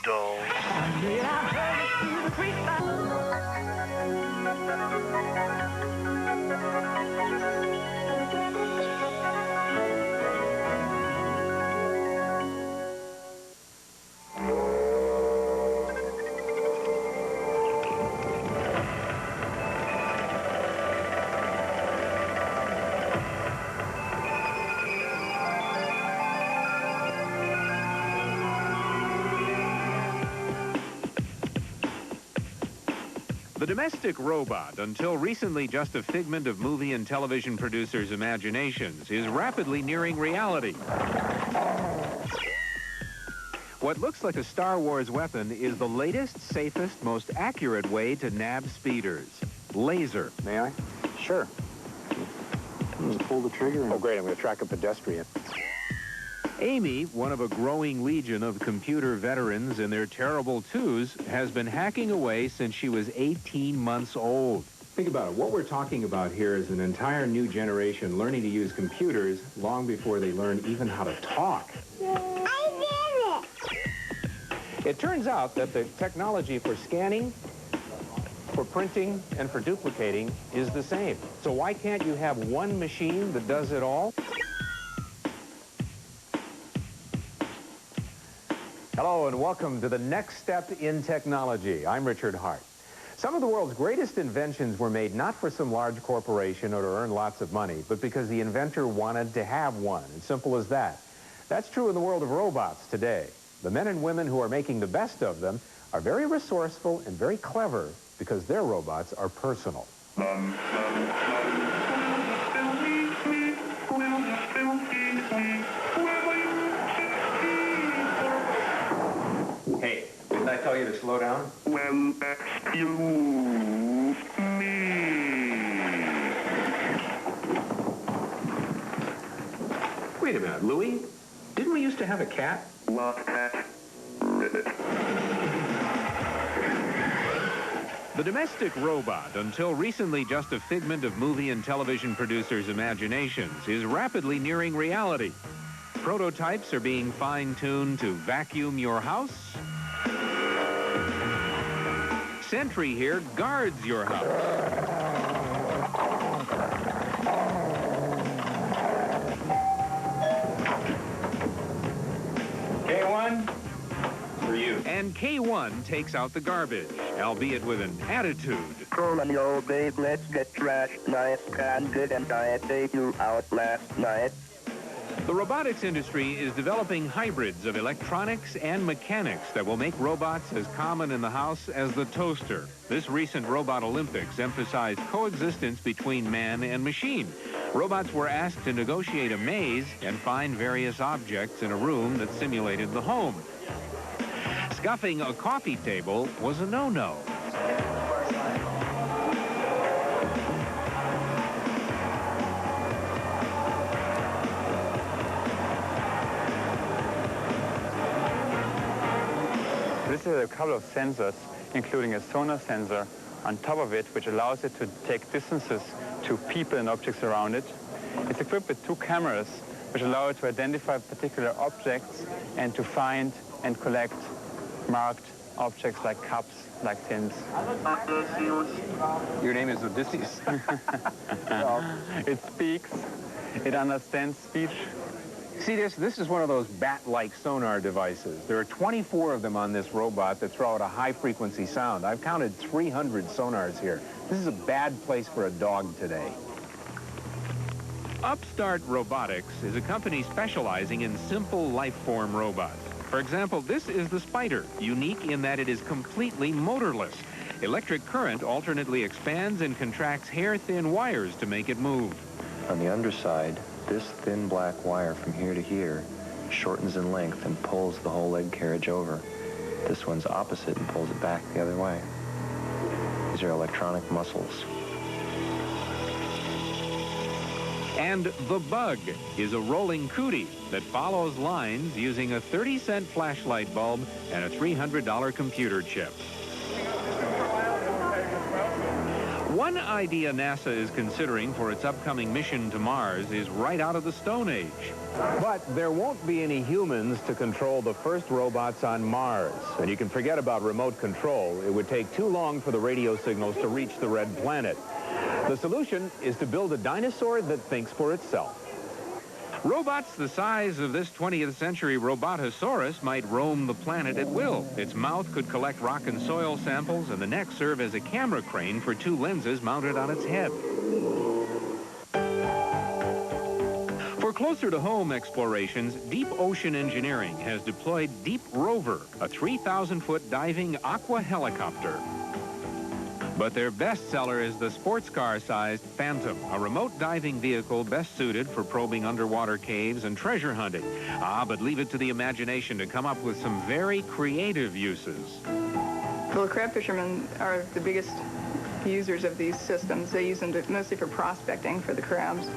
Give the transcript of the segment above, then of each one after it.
dolls. The domestic robot, until recently just a figment of movie and television producers' imaginations, is rapidly nearing reality. What looks like a Star Wars weapon is the latest, safest, most accurate way to nab speeders. Laser. May I? Sure. Just pull the trigger and... Oh, great. I'm going to track a pedestrian. Amy, one of a growing legion of computer veterans in their terrible twos, has been hacking away since she was 18 months old. Think about it. What we're talking about here is an entire new generation learning to use computers long before they learn even how to talk. I did it! It turns out that the technology for scanning, for printing, and for duplicating is the same. So why can't you have one machine that does it all? Hello and welcome to the next step in technology. I'm Richard Hart. Some of the world's greatest inventions were made not for some large corporation or to earn lots of money, but because the inventor wanted to have one. As simple as that. That's true in the world of robots today. The men and women who are making the best of them are very resourceful and very clever because their robots are personal. Hey, didn't I tell you to slow down? Well, excuse me. Wait a minute, Louie. Didn't we used to have a cat? What? The domestic robot, until recently just a figment of movie and television producers' imaginations, is rapidly nearing reality. Prototypes are being fine-tuned to vacuum your house. Sentry here guards your house. K1, for you. And K1 takes out the garbage, albeit with an attitude. Come on, yo, babe, let's get trashed. Nice, and good, and I take you out last night. The robotics industry is developing hybrids of electronics and mechanics that will make robots as common in the house as the toaster. This recent Robot Olympics emphasized coexistence between man and machine. Robots were asked to negotiate a maze and find various objects in a room that simulated the home. Scuffing a coffee table was a no-no. This is a couple of sensors, including a sonar sensor on top of it, which allows it to take distances to people and objects around it. It's equipped with two cameras, which allow it to identify particular objects and to find and collect marked objects like cups, like tins. Your name is Odysseus. It speaks, it understands speech. See this? This is one of those bat-like sonar devices. There are 24 of them on this robot that throw out a high-frequency sound. I've counted 300 sonars here. This is a bad place for a dog today. Upstart Robotics is a company specializing in simple life-form robots. For example, this is the Spider, unique in that it is completely motorless. Electric current alternately expands and contracts hair-thin wires to make it move. On the underside, this thin black wire from here to here shortens in length and pulls the whole leg carriage over. This one's opposite and pulls it back the other way. These are electronic muscles. And the Bug is a rolling cootie that follows lines using a 30-cent flashlight bulb and a $300 computer chip. One One idea NASA is considering for its upcoming mission to Mars is right out of the Stone Age. But there won't be any humans to control the first robots on Mars. And you can forget about remote control. It would take too long for the radio signals to reach the red planet. The solution is to build a dinosaur that thinks for itself. Robots the size of this 20th century Robotosaurus might roam the planet at will. Its mouth could collect rock and soil samples, and the neck serve as a camera crane for 2 lenses mounted on its head. For closer-to-home explorations, Deep Ocean Engineering has deployed Deep Rover, a 3,000-foot diving aqua helicopter. But their bestseller is the sports car-sized Phantom, a remote diving vehicle best suited for probing underwater caves and treasure hunting. But leave it to the imagination to come up with some very creative uses. Well, crab fishermen are the biggest users of these systems. They use them mostly for prospecting for the crabs.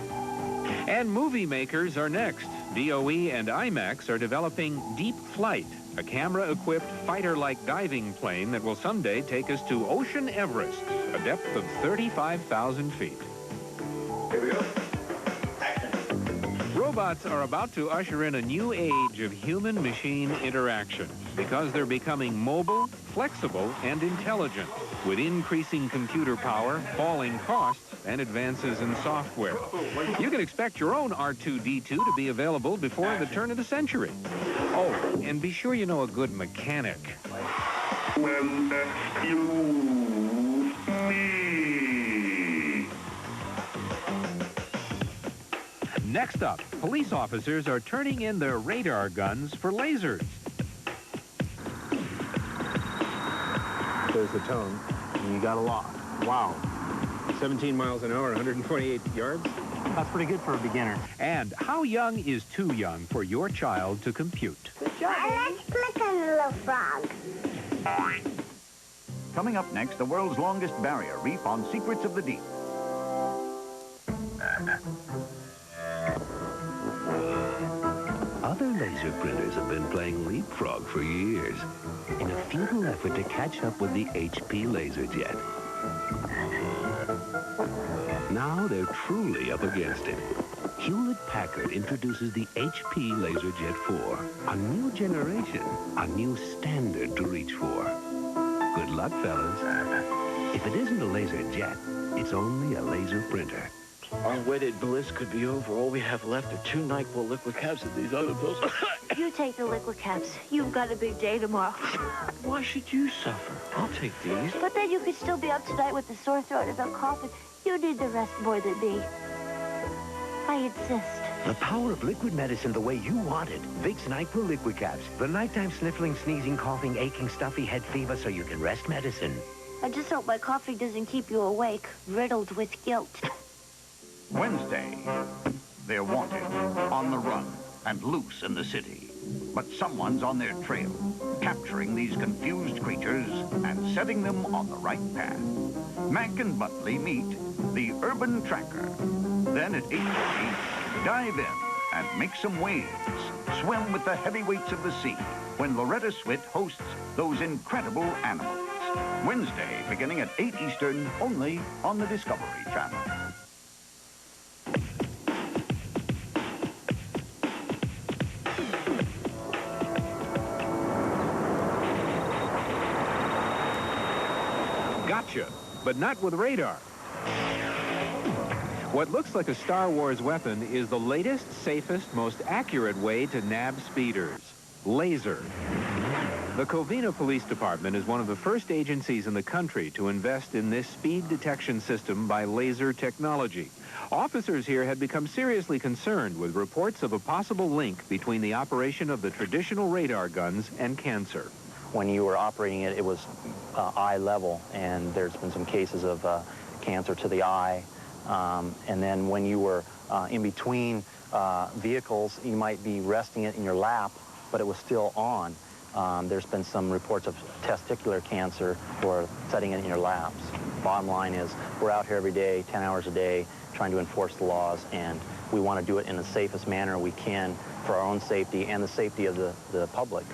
And movie makers are next. DOE and IMAX are developing Deep Flight, a camera-equipped fighter-like diving plane that will someday take us to Ocean Everest, a depth of 35,000 feet. Here we go. Robots are about to usher in a new age of human-machine interaction because they're becoming mobile, flexible, and intelligent, with increasing computer power, falling costs, and advances in software. You can expect your own R2-D2 to be available before the turn of the century. Oh, and be sure you know a good mechanic. Well, excuse me. Next up, police officers are turning in their radar guns for lasers. There's the tone. And you got a lock. Wow. 17 miles an hour, 128 yards? That's pretty good for a beginner. And how young is too young for your child to compute? Let's click on the little frog. Coming up next, the world's longest barrier reef on Secrets of the Deep. Other laser printers have been playing leapfrog for years in a futile effort to catch up with the HP LaserJet. Now they're truly up against it. Hewlett-Packard introduces the HP LaserJet 4, a new generation, a new standard to reach for. Good luck, fellas. If it isn't a LaserJet, it's only a laser printer. Our wedded bliss could be over. All we have left are 2 NyQuil liquid caps of these other pills. You take the liquid caps. You've got a big day tomorrow. Why should you suffer? I'll take these. But then you could still be up tonight with the sore throat and the cough. You need the rest more than me. I insist. The power of liquid medicine the way you want it. Vicks NyQuil liquid caps. The nighttime sniffling, sneezing, coughing, aching, stuffy head fever so you can rest medicine. I just hope my coughing doesn't keep you awake, riddled with guilt. Wednesday. They're wanted, on the run, and loose in the city. But someone's on their trail, capturing these confused creatures and setting them on the right path. Mac and Butley meet the Urban Tracker. Then at 8:30, dive in and make some waves. Swim with the heavyweights of the sea when Loretta Swit hosts those incredible animals. Wednesday, beginning at 8 Eastern, only on the Discovery Channel. Gotcha, but not with radar. What looks like a Star Wars weapon is the latest, safest, most accurate way to nab speeders. Laser. The Covina Police Department is one of the first agencies in the country to invest in this speed detection system by laser technology. Officers here had become seriously concerned with reports of a possible link between the operation of the traditional radar guns and cancer. When you were operating it, it was eye level, and there's been some cases of cancer to the eye. And then when you were in between vehicles, you might be resting it in your lap, but it was still on. There's been some reports of testicular cancer or setting it in your laps. Bottom line is, we're out here every day, 10 hours a day, trying to enforce the laws, and we want to do it in the safest manner we can for our own safety and the safety of the public.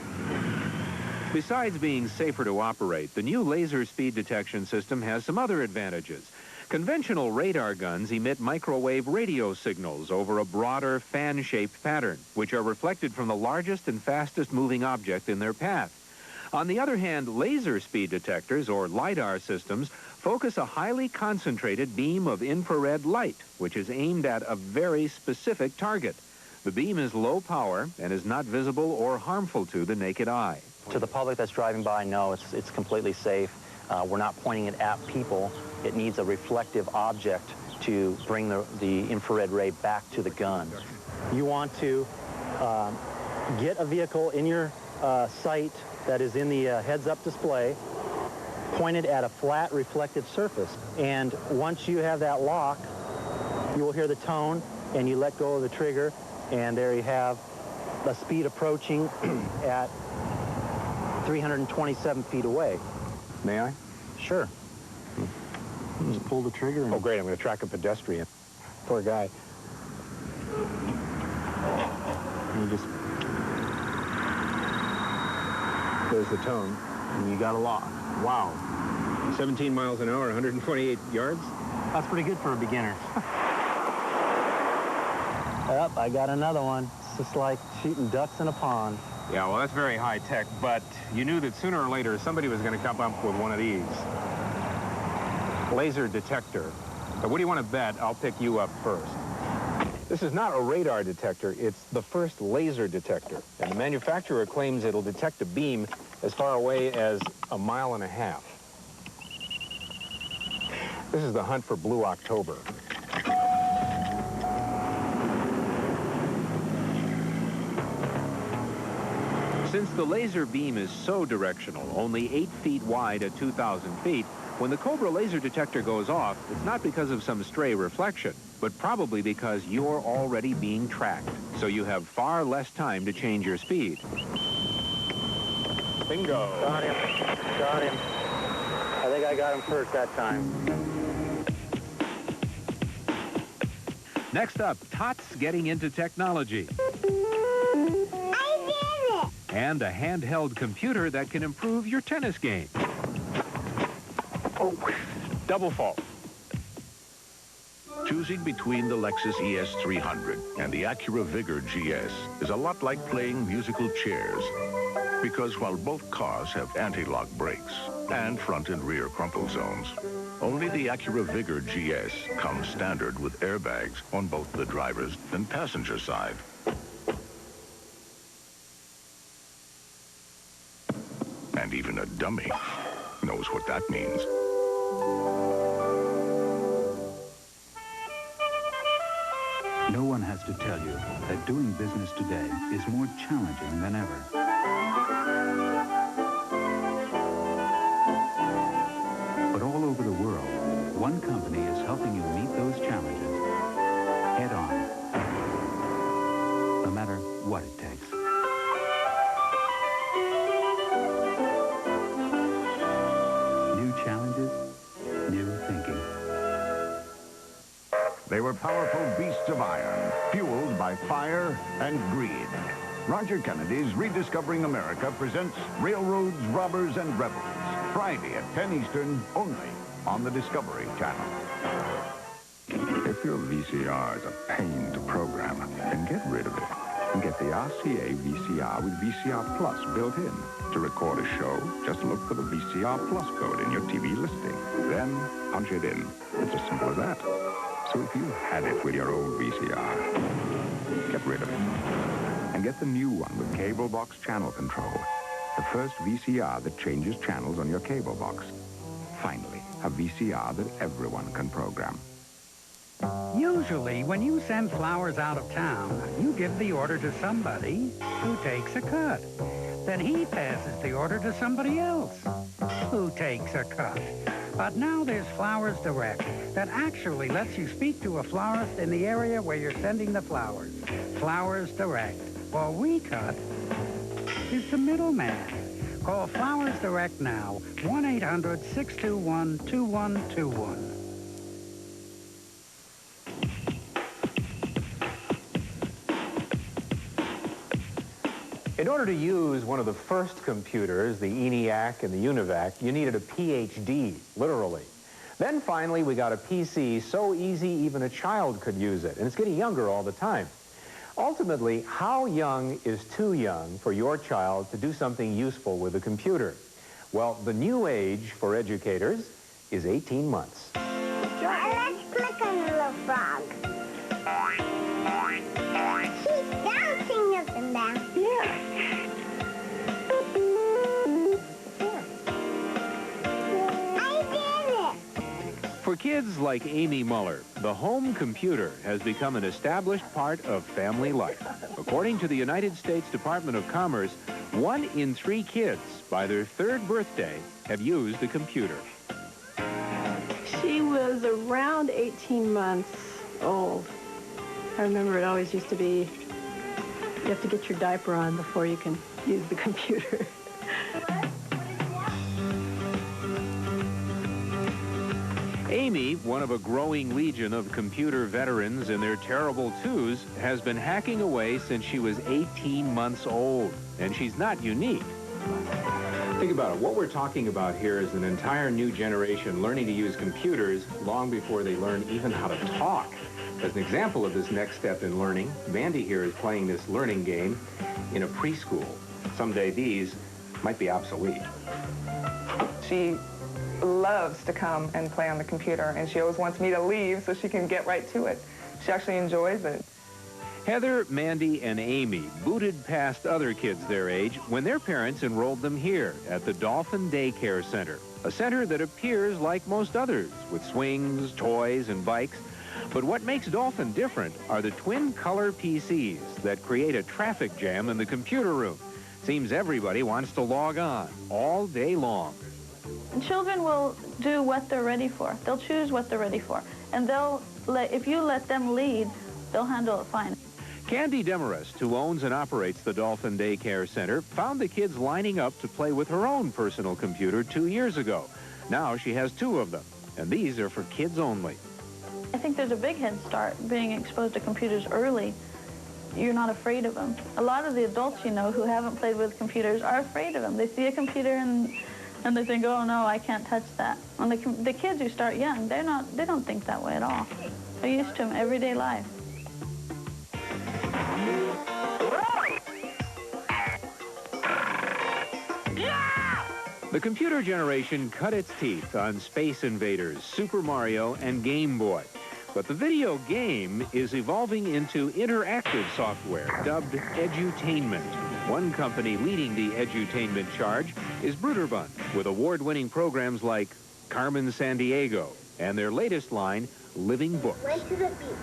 Besides being safer to operate, the new laser speed detection system has some other advantages. Conventional radar guns emit microwave radio signals over a broader fan-shaped pattern, which are reflected from the largest and fastest moving object in their path. On the other hand, laser speed detectors, or LiDAR systems, focus a highly concentrated beam of infrared light, which is aimed at a very specific target. The beam is low power and is not visible or harmful to the naked eye. To the public that's driving by, no, it's completely safe. We're not pointing it at people. It needs a reflective object to bring the infrared ray back to the gun. You want to get a vehicle in your sight that is in the heads-up display, point it at a flat reflective surface. And once you have that lock, you will hear the tone, and you let go of the trigger, and there you have a speed approaching at 327 feet away. May I? Sure. Just pull the trigger. And... Oh, great. I'm going to track a pedestrian. Poor guy. And you just... There's the tone. And you got a lock. Wow. 17 miles an hour, 128 yards? That's pretty good for a beginner. Yep, I got another one. It's just like shooting ducks in a pond. Yeah, well, that's very high tech, but you knew that sooner or later somebody was going to come up with one of these. Laser detector. So what do you want to bet? I'll pick you up first. This is not a radar detector. It's the first laser detector. And the manufacturer claims it'll detect a beam as far away as 1.5 miles. This is the hunt for Blue October. Since the laser beam is so directional, only 8 feet wide at 2,000 feet, when the Cobra laser detector goes off, it's not because of some stray reflection, but probably because you're already being tracked, so you have far less time to change your speed. Bingo. Got him. Got him. I think I got him first that time. Next up, Tots getting into technology. And a handheld computer that can improve your tennis game. Oh, double fault. Choosing between the Lexus ES300 and the Acura Vigor GS is a lot like playing musical chairs. Because while both cars have anti-lock brakes and front and rear crumple zones, only the Acura Vigor GS comes standard with airbags on both the driver's and passenger side. And even a dummy knows what that means. No one has to tell you that doing business today is more challenging than ever. But all over the world, one company is helping you meet those challenges head on, no matter what it takes. They were powerful beasts of iron, fueled by fire and greed. Roger Kennedy's Rediscovering America presents Railroads, Robbers, and Rebels, Friday at 10 Eastern, only on the Discovery Channel. If your VCR is a pain to program, then get rid of it and get the RCA VCR with VCR Plus built in. To record a show, just look for the VCR Plus code in your TV listing. Then punch it in. It's as simple as that. So if you had it with your old VCR, get rid of it. And get the new one with cable box channel control. The first VCR that changes channels on your cable box. Finally, a VCR that everyone can program. Usually, when you send flowers out of town, you give the order to somebody who takes a cut. Then he passes the order to somebody else who takes a cut. But now there's Flowers Direct that actually lets you speak to a florist in the area where you're sending the flowers. Flowers Direct. All we cut is the middleman. Call Flowers Direct now, 1-800-621-2121. In order to use one of the first computers, the ENIAC and the UNIVAC, you needed a PhD, literally. Then finally, we got a PC so easy even a child could use it, and it's getting younger all the time. Ultimately, how young is too young for your child to do something useful with a computer? Well, the new age for educators is 18 months. Let's click on the little frog. She's bouncing up and down. Yeah. For kids like Amy Muller, the home computer has become an established part of family life. According to the United States Department of Commerce, 1 in 3 kids by their 3rd birthday have used a computer. She was around 18 months old. I remember it always used to be, you have to get your diaper on before you can use the computer. Amy, one of a growing legion of computer veterans in their terrible twos, has been hacking away since she was 18 months old. And she's not unique. Think about it. What we're talking about here is an entire new generation learning to use computers long before they learn even how to talk. As an example of this next step in learning, Mandy here is playing this learning game in a preschool. Someday these might be obsolete. She loves to come and play on the computer, and she always wants me to leave so she can get right to it. She actually enjoys it. Heather, Mandy, and Amy booted past other kids their age when their parents enrolled them here at the Dolphin Daycare Center, a center that appears like most others, with swings, toys, and bikes. But what makes Dolphin different are the twin color PCs that create a traffic jam in the computer room. Seems everybody wants to log on all day long. Children will do what they're ready for. They'll choose what they're ready for. And if you let them lead, they'll handle it fine. Candy Demarest, who owns and operates the Dolphin Daycare Center, found the kids lining up to play with her own personal computer 2 years ago. Now she has 2 of them, and these are for kids only. I think there's a big head start being exposed to computers early. You're not afraid of them. A lot of the adults you know who haven't played with computers are afraid of them. They see a computer and they think, oh no, I can't touch that. And the kids who start young, they don't think that way at all. They're used to them everyday life. The computer generation cut its teeth on Space Invaders, Super Mario, and Game Boy. But the video game is evolving into interactive software dubbed edutainment. One company leading the edutainment charge is Bruderbund, with award-winning programs like Carmen Sandiego and their latest line, Living Books. Went to the beach.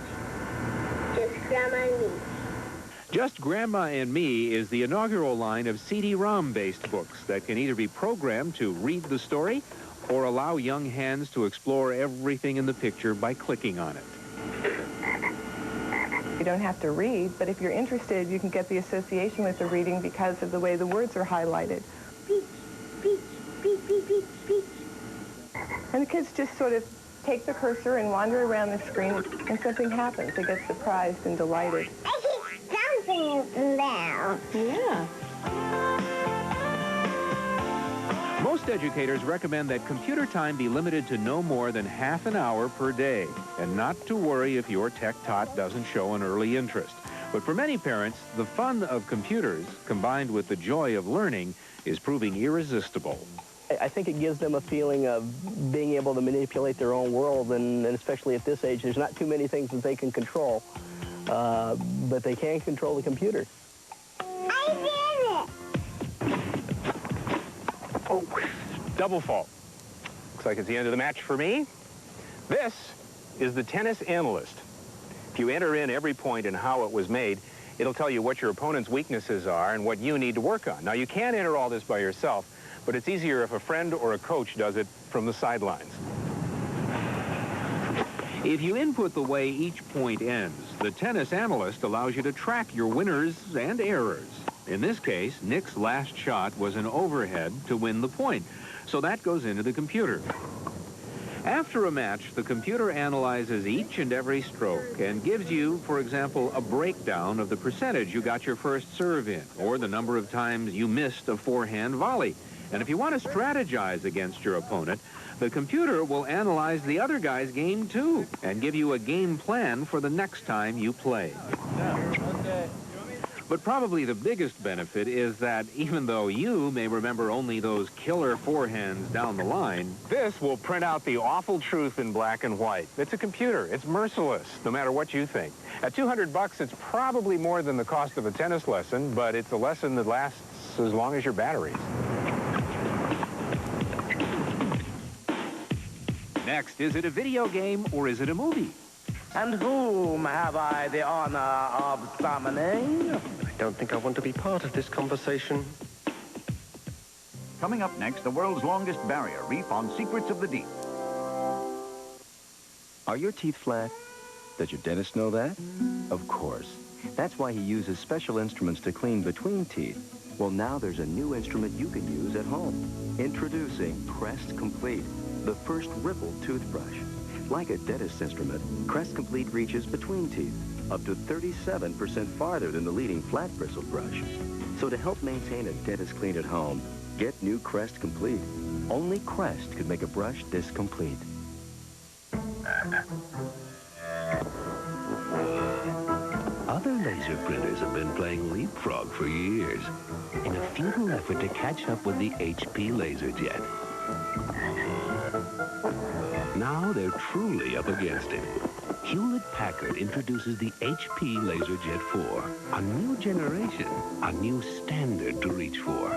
Just Grandma and me. Just Grandma and Me is the inaugural line of CD-ROM-based books that can either be programmed to read the story or allow young hands to explore everything in the picture by clicking on it. You don't have to read, but if you're interested, you can get the association with the reading because of the way the words are highlighted. Beach, beach, beach, beach, beach, beach. And the kids just sort of take the cursor and wander around the screen, and something happens. They get surprised and delighted. I keep bouncing down. Yeah. Most educators recommend that computer time be limited to no more than half an hour per day, and not to worry if your tech-tot doesn't show an early interest. But for many parents, the fun of computers, combined with the joy of learning, is proving irresistible. I think it gives them a feeling of being able to manipulate their own world, and especially at this age, there's not too many things that they can control, but they can control the computer. I did it! Oh, double fault. Looks like it's the end of the match for me. This is the tennis analyst. If you enter in every point and how it was made, it'll tell you what your opponent's weaknesses are and what you need to work on. Now, you can't enter all this by yourself, but it's easier if a friend or a coach does it from the sidelines. If you input the way each point ends, the tennis analyst allows you to track your winners and errors. In this case, Nick's last shot was an overhead to win the point, so that goes into the computer. After a match, the computer analyzes each and every stroke and gives you, for example, a breakdown of the percentage you got your first serve in, or the number of times you missed a forehand volley. And if you want to strategize against your opponent, the computer will analyze the other guy's game too and give you a game plan for the next time you play. But probably the biggest benefit is that even though you may remember only those killer forehands down the line, This will print out the awful truth in black and white. It's a computer. It's merciless, no matter what you think. At $200, it's probably more than the cost of a tennis lesson, but it's a lesson that lasts as long as your batteries. next, is it a video game or is it a movie? And whom have I the honor of summoning? I don't think I want to be part of this conversation. Coming up next, the world's longest barrier reef on Secrets of the Deep. Are your teeth flat? Does your dentist know that? Of course. That's why he uses special instruments to clean between teeth. Well, now there's a new instrument you can use at home. Introducing Crest Complete, the first ripple toothbrush. Like a dentist's instrument, Crest Complete reaches between teeth, up to 37% farther than the leading flat bristled brush. So to help maintain a dentist clean at home, get new Crest Complete. Only Crest could make a brush this complete. Other laser printers have been playing leapfrog for years in a futile effort to catch up with the HP LaserJet. Now they're truly up against it. Hewlett-Packard introduces the HP LaserJet 4, a new generation, a new standard to reach for.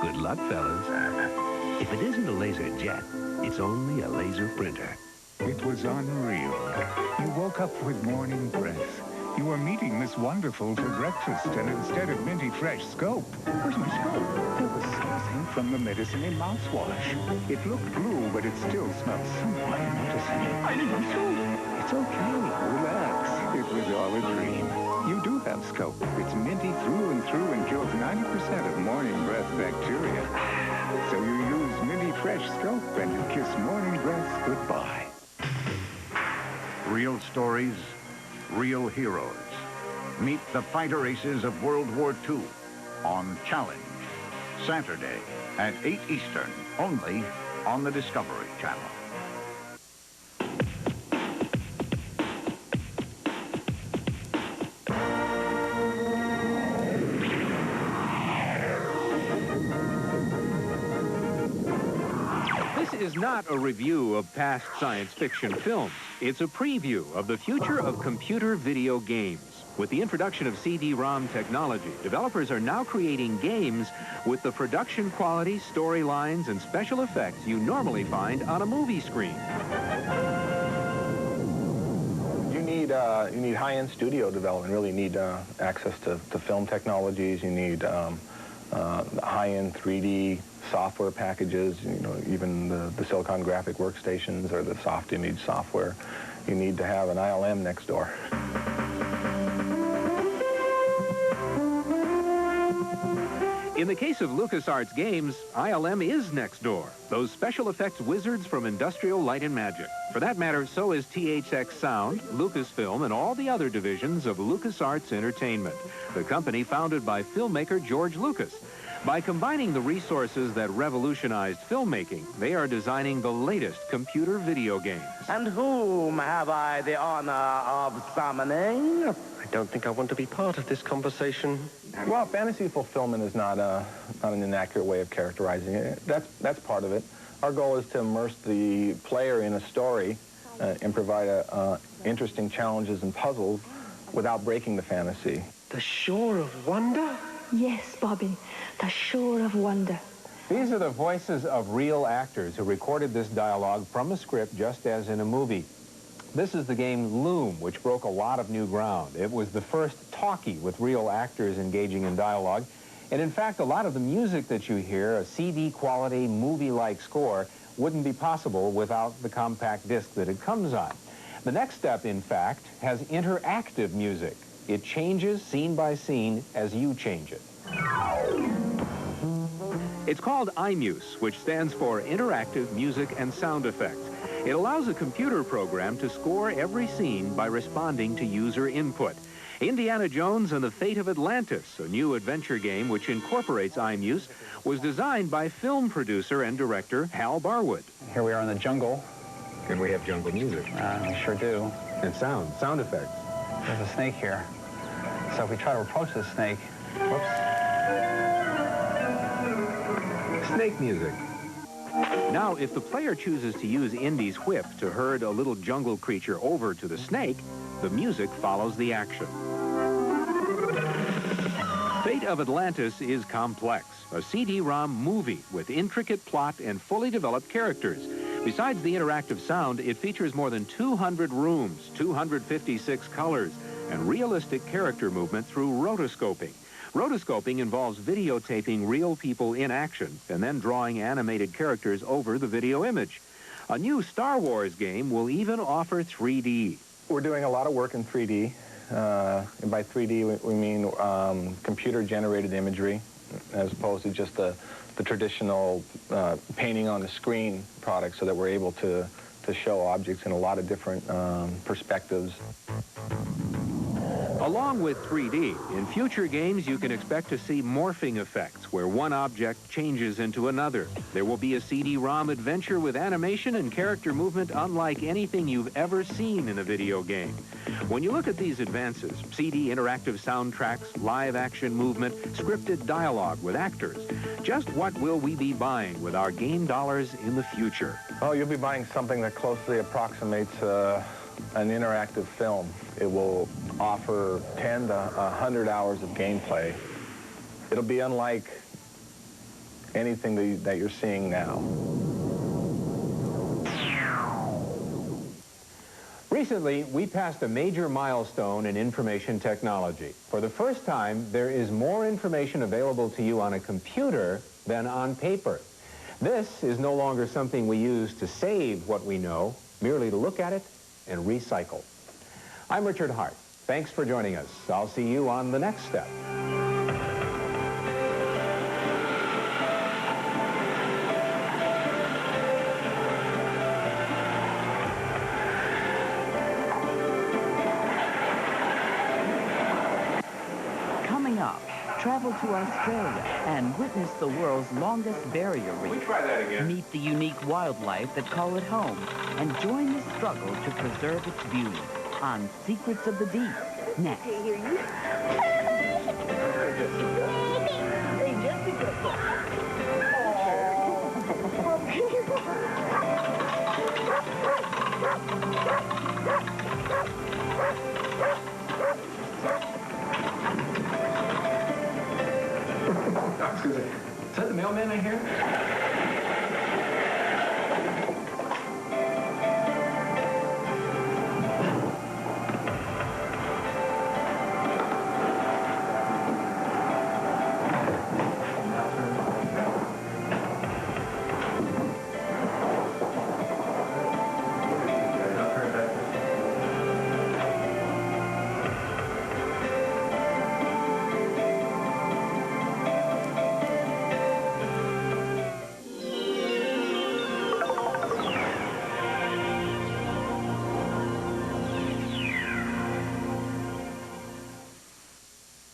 Good luck, fellas. If it isn't a LaserJet, it's only a laser printer. It was unreal. You woke up with morning breath. You were meeting Miss Wonderful for breakfast, and instead of minty fresh scope, where's my scope? There was something from the medicine in mouthwash. It looked blue, but it still smelled somewhat medicine. I need my scope. It's okay. Relax. It was all a dream. You do have scope. It's minty through and kills 90% of morning breath bacteria. So you use minty fresh scope, and you kiss morning breath goodbye. Real stories, real heroes. Meet the fighter aces of World War II on Challenge, Saturday at 8 Eastern, only on the Discovery Channel. This is not a review of past science fiction films. It's a preview of the future of computer video games. With the introduction of CD-ROM technology, developers are now creating games with the production quality, storylines, and special effects you normally find on a movie screen. You need high-end studio development. Really need access to film technologies. You need high-end 3D software packages, you know, even the Silicon Graphic workstations or the soft image software. You need to have an ILM next door. In the case of LucasArts games, ILM is next door. Those special effects wizards from Industrial Light and Magic. For that matter, so is THX Sound, Lucasfilm, and all the other divisions of LucasArts Entertainment, the company founded by filmmaker George Lucas. By combining the resources that revolutionized filmmaking, they are designing the latest computer video games. And whom have I the honor of summoning? I don't think I want to be part of this conversation. Well, fantasy fulfillment is not an inaccurate way of characterizing it. That's part of it. Our goal is to immerse the player in a story and provide interesting challenges and puzzles without breaking the fantasy. The Shore of Wonder? Yes, Bobby, the Shore of Wonder. These are the voices of real actors who recorded this dialogue from a script just as in a movie. This is the game Loom, which broke a lot of new ground. It was the first talkie with real actors engaging in dialogue. And in fact, a lot of the music that you hear, a CD-quality, movie-like score, wouldn't be possible without the compact disc that it comes on. The next step, in fact, has interactive music. It changes scene by scene as you change it. It's called iMuse, which stands for Interactive Music and Sound Effects. It allows a computer program to score every scene by responding to user input. Indiana Jones and the Fate of Atlantis, a new adventure game which incorporates iMuse, was designed by film producer and director Hal Barwood. Here we are in the jungle. And we have jungle music. We sure do. And sound effects. There's a snake here. So if we try to approach this snake, whoops. Snake music. Now, if the player chooses to use Indy's whip to herd a little jungle creature over to the snake, the music follows the action. Fate of Atlantis is complex, a CD-ROM movie with intricate plot and fully developed characters. Besides the interactive sound, it features more than 200 rooms, 256 colors, and realistic character movement through rotoscoping. Rotoscoping involves videotaping real people in action and then drawing animated characters over the video image. A new Star Wars game will even offer 3D. We're doing a lot of work in 3D. And by 3D, we mean computer-generated imagery, as opposed to just the traditional painting on the screen product, so that we're able to show objects in a lot of different perspectives. Along with 3D, in future games you can expect to see morphing effects where one object changes into another. There will be a CD-ROM adventure with animation and character movement unlike anything you've ever seen in a video game. When you look at these advances, CD interactive soundtracks, live action movement, scripted dialogue with actors, just what will we be buying with our game dollars in the future? Oh, you'll be buying something that closely approximates an interactive film. It will offer 10 to 100 hours of gameplay. It'll be unlike anything that you're seeing now. Recently, we passed a major milestone in information technology. For the first time, there is more information available to you on a computer than on paper. This is no longer something we use to save what we know, merely to look at it and recycle. I'm Richard Hart. Thanks for joining us. I'll see you on the next step. Coming up, travel to Australia and witness the world's longest barrier reef. Can we try that again? Meet the unique wildlife that call it home and join the struggle to preserve its beauty on Secrets of the Deep, next. Hey, Jessica. Excuse me. Is that the mailman I hear?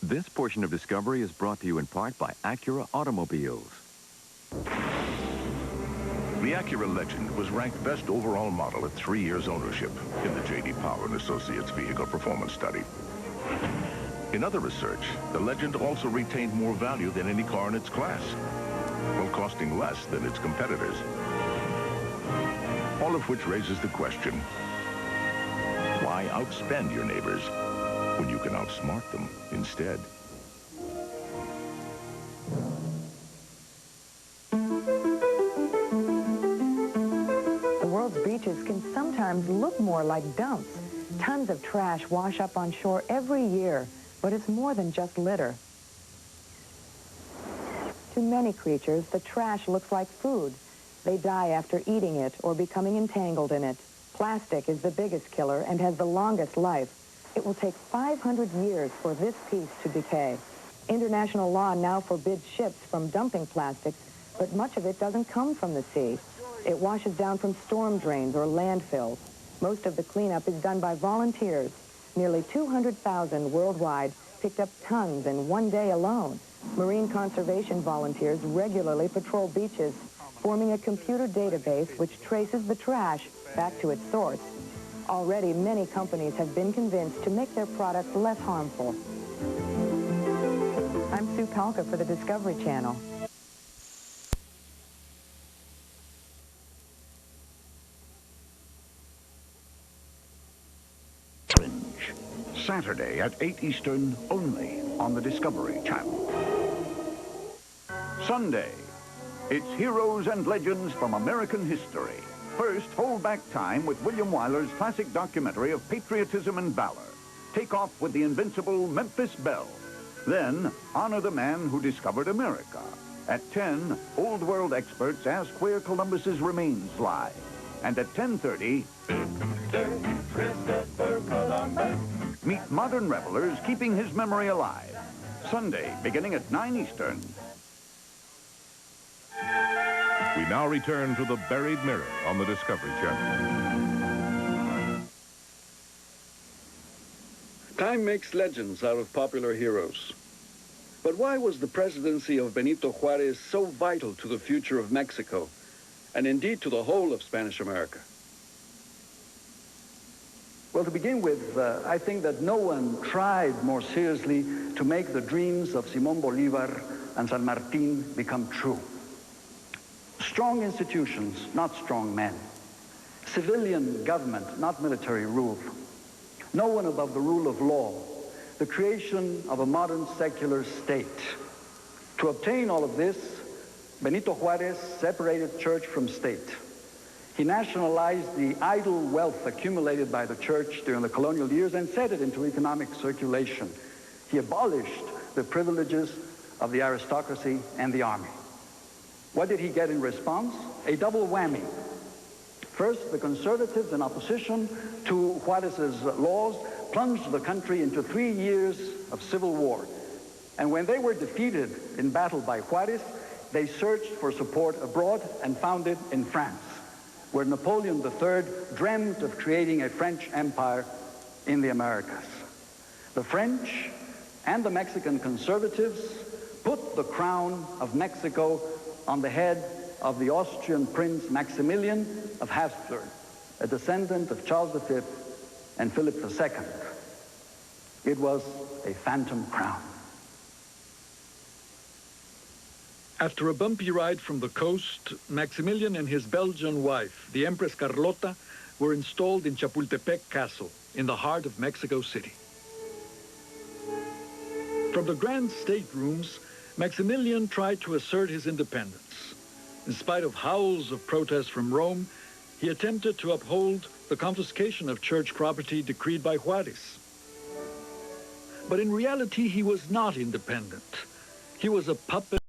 This portion of Discovery is brought to you in part by Acura Automobiles. The Acura Legend was ranked best overall model at 3 years ownership in the J.D. Power and Associates Vehicle Performance Study. In other research, the Legend also retained more value than any car in its class, while costing less than its competitors. All of which raises the question, why outspend your neighbors when you can outsmart them instead? The world's beaches can sometimes look more like dumps. Tons of trash wash up on shore every year, but it's more than just litter. To many creatures, the trash looks like food. They die after eating it or becoming entangled in it. Plastic is the biggest killer and has the longest life. It will take 500 years for this piece to decay. International law now forbids ships from dumping plastics, but much of it doesn't come from the sea. It washes down from storm drains or landfills. Most of the cleanup is done by volunteers. Nearly 200,000 worldwide picked up tons in one day alone. Marine conservation volunteers regularly patrol beaches, forming a computer database which traces the trash back to its source. Already, many companies have been convinced to make their products less harmful. I'm Sue Palka for the Discovery Channel. Saturday at 8 Eastern, only on the Discovery Channel. Sunday, it's heroes and legends from American history. First, hold back time with William Wyler's classic documentary of patriotism and valor. Take off with the invincible Memphis Belle. Then, honor the man who discovered America. At 10, Old World experts ask where Columbus's remains lie. And at 10:30, meet modern revelers keeping his memory alive. Sunday, beginning at 9 Eastern. We now return to The Buried Mirror on the Discovery Channel. Time makes legends out of popular heroes. But why was the presidency of Benito Juarez so vital to the future of Mexico, and indeed to the whole of Spanish America? Well, to begin with, I think that no one tried more seriously to make the dreams of Simón Bolívar and San Martín become true. Strong institutions, not strong men. Civilian government, not military rule. No one above the rule of law. The creation of a modern secular state. To obtain all of this, Benito Juarez separated church from state. He nationalized the idle wealth accumulated by the church during the colonial years and set it into economic circulation. He abolished the privileges of the aristocracy and the army. What did he get in response? A double whammy. First, the conservatives in opposition to Juarez's laws plunged the country into 3 years of civil war. And when they were defeated in battle by Juarez, they searched for support abroad and found it in France, where Napoleon III dreamt of creating a French empire in the Americas. The French and the Mexican conservatives put the crown of Mexico on the head of the Austrian Prince Maximilian of Habsburg, a descendant of Charles V and Philip II. It was a phantom crown. After a bumpy ride from the coast, Maximilian and his Belgian wife, the Empress Carlota, were installed in Chapultepec Castle, in the heart of Mexico City. From the grand staterooms, Maximilian tried to assert his independence. In spite of howls of protest from Rome, he attempted to uphold the confiscation of church property decreed by Juarez. But in reality, he was not independent. He was a puppet